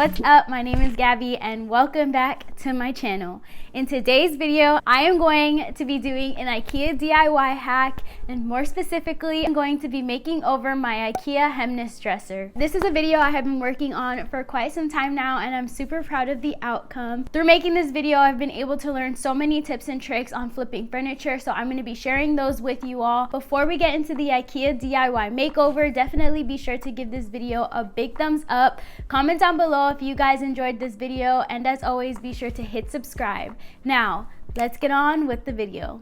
What's up? My name is Gabby and welcome back to my channel. In today's video, I am going to be doing an IKEA DIY hack, and more specifically, I'm going to be making over my IKEA Hemnes dresser. This is a video I have been working on for quite some time now, and I'm super proud of the outcome. Through making this video, I've been able to learn so many tips and tricks on flipping furniture, so I'm going to be sharing those with you all. Before we get into the IKEA DIY makeover, definitely be sure to give this video a big thumbs up. Comment down below if you guys enjoyed this video, and as always, be sure to hit subscribe. Now, let's get on with the video.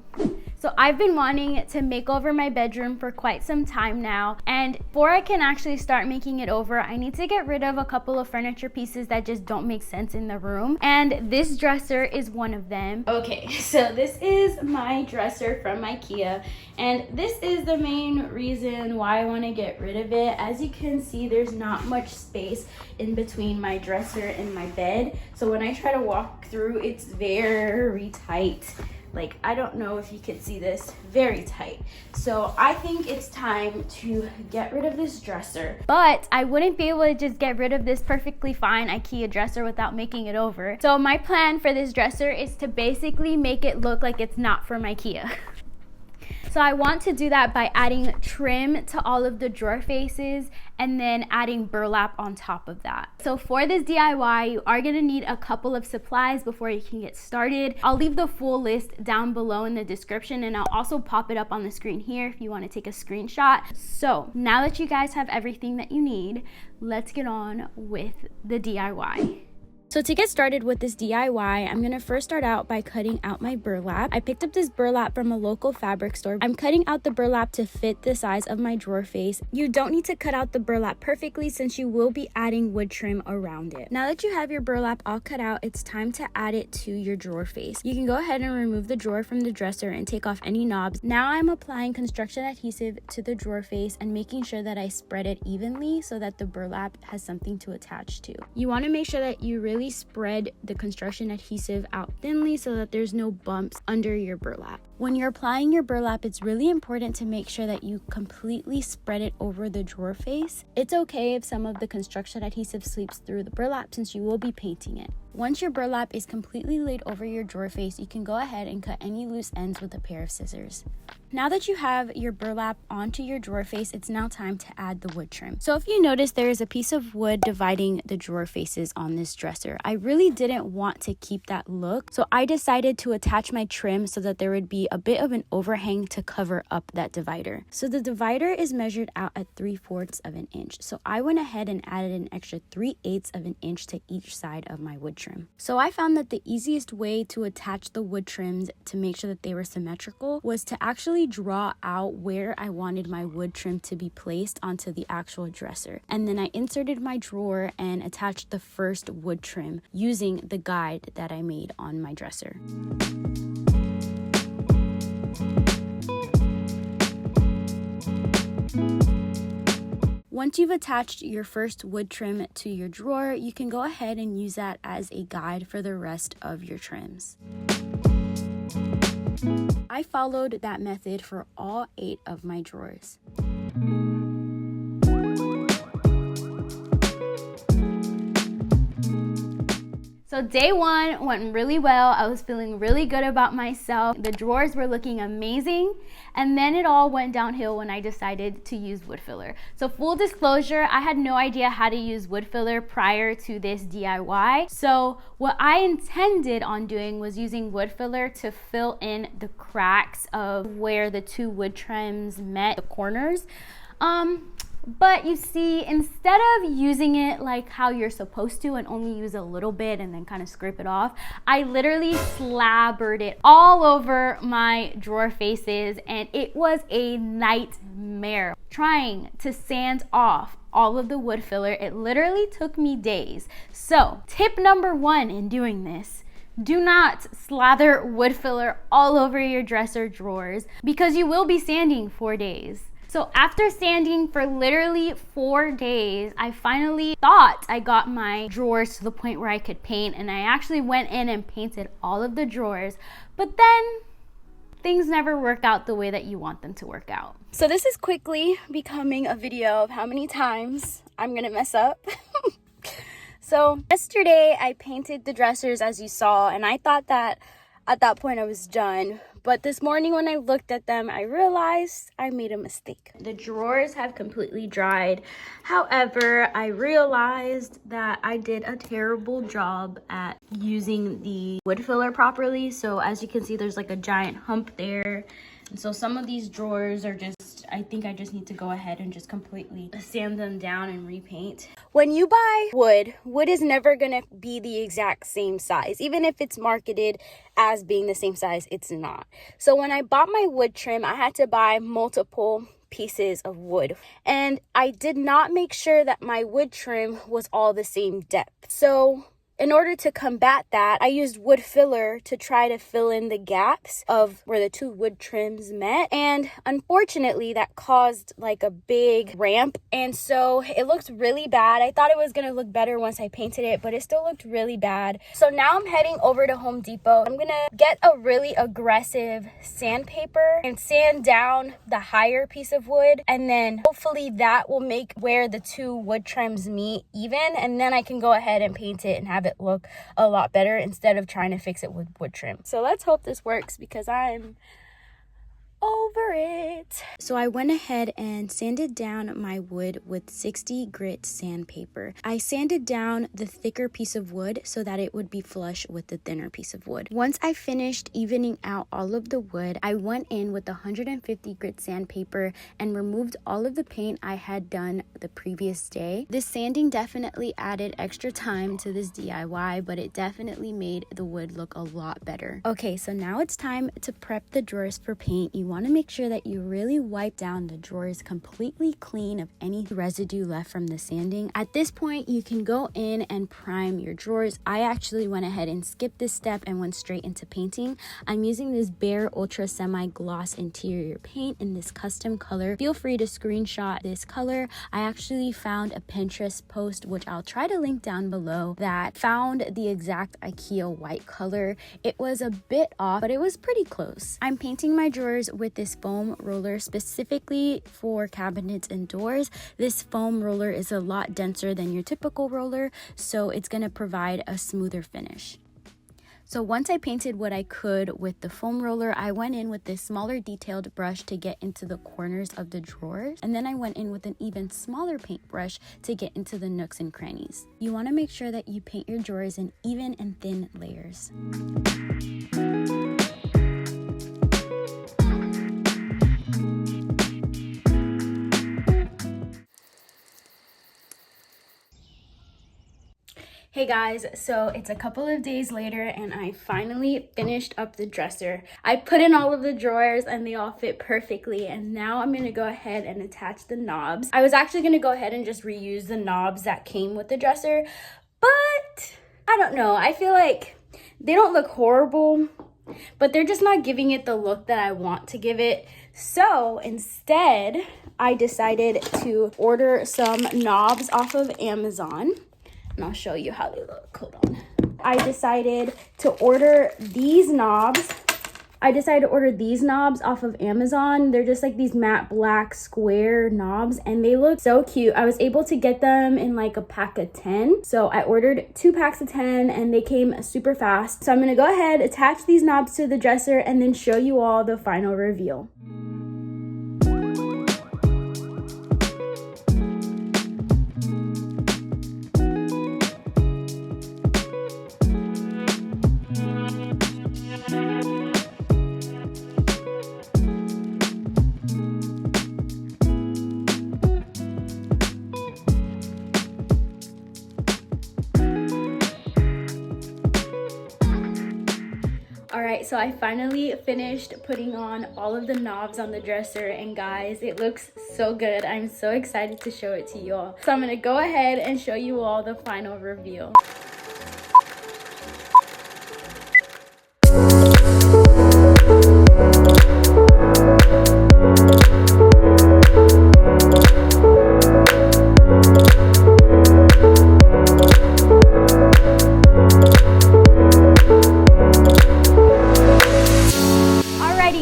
So I've been wanting to make over my bedroom for quite some time now, and before I can actually start making it over, I need to get rid of a couple of furniture pieces that just don't make sense in the room, and this dresser is one of them. Okay, so this is my dresser from IKEA, and this is the main reason why I want to get rid of it. As you can see, there's not much space in between my dresser and my bed, so when I try to walk through, it's very tight. Like, I don't know if you can see this, very tight. So I think it's time to get rid of this dresser. But I wouldn't be able to just get rid of this perfectly fine IKEA dresser without making it over. So my plan for this dresser is to basically make it look like it's not from IKEA. So I want to do that by adding trim to all of the drawer faces and then adding burlap on top of that. So for this DIY, you are gonna need a couple of supplies before you can get started. I'll leave the full list down below in the description, and I'll also pop it up on the screen here if you wanna take a screenshot. So now that you guys have everything that you need, let's get on with the DIY. So to get started with this DIY, I'm going to first start out by cutting out my burlap. I picked up this burlap from a local fabric store. I'm cutting out the burlap to fit the size of my drawer face. You don't need to cut out the burlap perfectly since you will be adding wood trim around it. Now that you have your burlap all cut out, it's time to add it to your drawer face. You can go ahead and remove the drawer from the dresser and take off any knobs. Now I'm applying construction adhesive to the drawer face and making sure that I spread it evenly so that the burlap has something to attach to. You want to make sure that you really spread the construction adhesive out thinly so that there's no bumps under your burlap. When you're applying your burlap, it's really important to make sure that you completely spread it over the drawer face. It's okay if some of the construction adhesive seeps through the burlap since you will be painting it. Once your burlap is completely laid over your drawer face, you can go ahead and cut any loose ends with a pair of scissors. Now that you have your burlap onto your drawer face, it's now time to add the wood trim. So if you notice, there is a piece of wood dividing the drawer faces on this dresser. I really didn't want to keep that look, so I decided to attach my trim so that there would be a bit of an overhang to cover up that divider. So the divider is measured out at 3/4 of an inch. So I went ahead and added an extra 3/8 of an inch to each side of my wood trim. So I found that the easiest way to attach the wood trims to make sure that they were symmetrical was to actually draw out where I wanted my wood trim to be placed onto the actual dresser. And then I inserted my drawer and attached the first wood trim using the guide that I made on my dresser. Once you've attached your first wood trim to your drawer, you can go ahead and use that as a guide for the rest of your trims. I followed that method for all 8 of my drawers. So day 1 went really well. I was feeling really good about myself. The drawers were looking amazing. And then it all went downhill when I decided to use wood filler. So full disclosure, I had no idea how to use wood filler prior to this DIY. So what I intended on doing was using wood filler to fill in the cracks of where the 2 wood trims met, the corners. But you see, instead of using it like how you're supposed to and only use a little bit and then kind of scrape it off, I literally slabbered it all over my drawer faces, and it was a nightmare. Trying to sand off all of the wood filler, it literally took me days. So tip number 1 in doing this: do not slather wood filler all over your dresser drawers because you will be sanding for days. So after sanding for literally 4 days, I finally thought I got my drawers to the point where I could paint, and I actually went in and painted all of the drawers, but then things never work out the way that you want them to work out. So this is quickly becoming a video of how many times I'm gonna mess up. So yesterday I painted the dressers as you saw, and I thought that at that point I was done. But this morning when I looked at them, I realized I made a mistake. The drawers have completely dried. However, I realized that I did a terrible job at using the wood filler properly. So as you can see, there's like a giant hump there. And so some of these drawers are just, I think I just need to go ahead and just completely sand them down and repaint. When you buy wood, wood is never gonna be the exact same size. Even if it's marketed as being the same size, it's not. So when I bought my wood trim, I had to buy multiple pieces of wood. And I did not make sure that my wood trim was all the same depth. So in order to combat that, I used wood filler to try to fill in the gaps of where the two wood trims met. And unfortunately, that caused like a big ramp. And so it looked really bad. I thought it was gonna look better once I painted it, but it still looked really bad. So now I'm heading over to Home Depot. I'm gonna get a really aggressive sandpaper and sand down the higher piece of wood. And then hopefully that will make where the two wood trims meet even. And then I can go ahead and paint it and have it look a lot better instead of trying to fix it with wood trim. So let's hope this works because I'm over it. So I went ahead and sanded down my wood with 60 grit sandpaper. I sanded down the thicker piece of wood so that it would be flush with the thinner piece of wood. Once I finished evening out all of the wood, I went in with 150 grit sandpaper and removed all of the paint I had done the previous day. This sanding definitely added extra time to this DIY, but it definitely made the wood look a lot better. Okay, so now it's time to prep the drawers for paint. You want to make sure that you really wipe down the drawers completely clean of any residue left from the sanding. At this point, you can go in and prime your drawers. I actually went ahead and skipped this step and went straight into painting. I'm using this Bare Ultra Semi Gloss interior paint in this custom color. Feel free to screenshot this color. I actually found a Pinterest post, which I'll try to link down below, that found the exact IKEA white color. It was a bit off, but it was pretty close. I'm painting my drawers with this foam roller specifically for cabinets and doors. This foam roller is a lot denser than your typical roller, so it's going to provide a smoother finish. So once I painted what I could with the foam roller, I went in with this smaller detailed brush to get into the corners of the drawers. And then I went in with an even smaller paintbrush to get into the nooks and crannies. You want to make sure that you paint your drawers in even and thin layers. Hey guys, so it's a couple of days later and I finally finished up the dresser. I put in all of the drawers and they all fit perfectly, and now I'm gonna go ahead and attach the knobs. I was actually gonna go ahead and just reuse the knobs that came with the dresser, but I don't know. I feel like they don't look horrible, but they're just not giving it the look that I want to give it. So instead, I decided to order some knobs off of Amazon. And I'll show you how they look. Hold on. I decided to order these knobs. Off of Amazon. They're just like these matte black square knobs and they look so cute. I was able to get them in like a pack of 10. So I ordered 2 packs of 10 and they came super fast. So I'm gonna go ahead, attach these knobs to the dresser and then show you all the final reveal. Alright, so I finally finished putting on all of the knobs on the dresser, and guys, it looks so good. I'm so excited to show it to you all. So I'm going to go ahead and show you all the final reveal.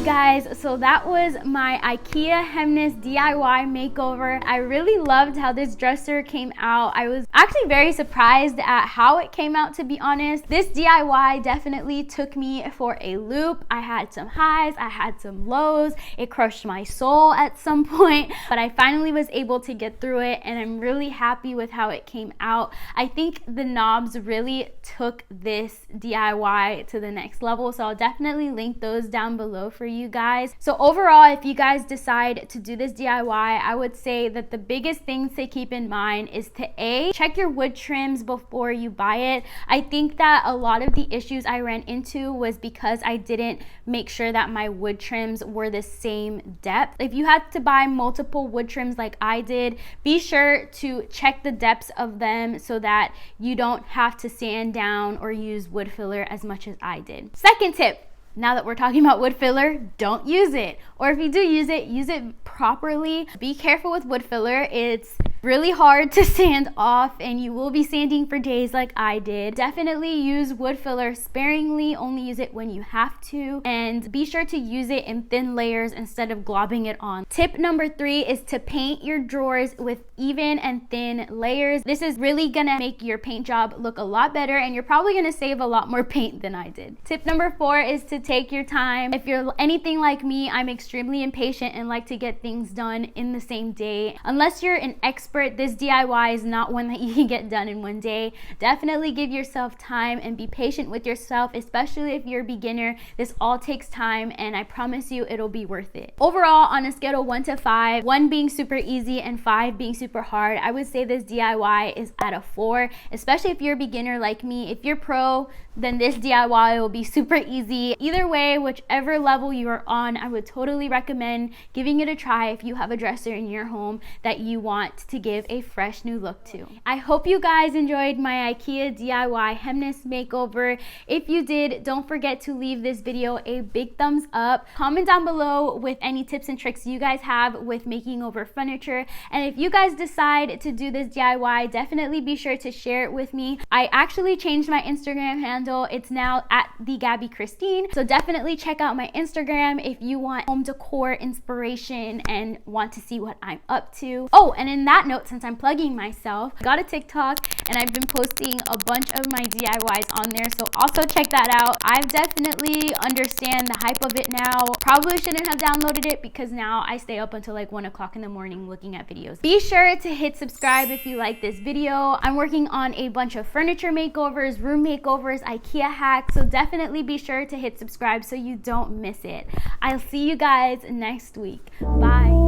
guys, so that was my IKEA Hemnes DIY makeover. I really loved how this dresser came out. I was actually very surprised at how it came out, to be honest. This DIY definitely took me for a loop. I had some highs, I had some lows. It crushed my soul at some point, but I finally was able to get through it, and I'm really happy with how it came out. I think the knobs really took this DIY to the next level, so I'll definitely link those down below for you guys. So overall, if you guys decide to do this DIY, I would say that the biggest things to keep in mind is to check your wood trims before you buy it. I think that a lot of the issues I ran into was because I didn't make sure that my wood trims were the same depth. If you had to buy multiple wood trims like I did, be sure to check the depths of them so that you don't have to sand down or use wood filler as much as I did. Second tip, now that we're talking about wood filler, don't use it. Or if you do use it properly. Be careful with wood filler. It's really hard to sand off, and you will be sanding for days like I did. Definitely use wood filler sparingly. Only use it when you have to, and be sure to use it in thin layers instead of globbing it on. Tip number 3 is to paint your drawers with even and thin layers. This is really gonna make your paint job look a lot better, and you're probably gonna save a lot more paint than I did. Tip number 4 is to take your time. If you're anything like me, I'm extremely impatient and like to get things done in the same day. Unless you're an expert, this DIY is not one that you can get done in one day. Definitely give yourself time and be patient with yourself, especially if you're a beginner. This all takes time, and I promise you it'll be worth it. Overall, on a scale of 1 to 5, 1 being super easy and 5 being super hard, I would say this DIY is at a 4, especially if you're a beginner like me. If you're pro, then this DIY will be super easy. Either way, whichever level you are on, I would totally recommend giving it a try if you have a dresser in your home that you want to give a fresh new look to. I hope you guys enjoyed my IKEA DIY Hemnes makeover. If you did, don't forget to leave this video a big thumbs up. Comment down below with any tips and tricks you guys have with making over furniture. And if you guys decide to do this DIY, definitely be sure to share it with me. I actually changed my Instagram handle. It's now at the Gabby Christine. So definitely check out my Instagram if you want home decor inspiration and want to see what I'm up to. Oh, and in that note, since I'm plugging myself, I got a TikTok and I've been posting a bunch of my DIYs on there, so also check that out. I definitely understand the hype of it now. Probably shouldn't have downloaded it because now I stay up until like 1 o'clock in the morning looking at videos. Be sure to hit subscribe if you like this video. I'm working on a bunch of furniture makeovers, room makeovers, IKEA hacks, so definitely be sure to hit subscribe so you don't miss it. I'll see you guys next week. Bye.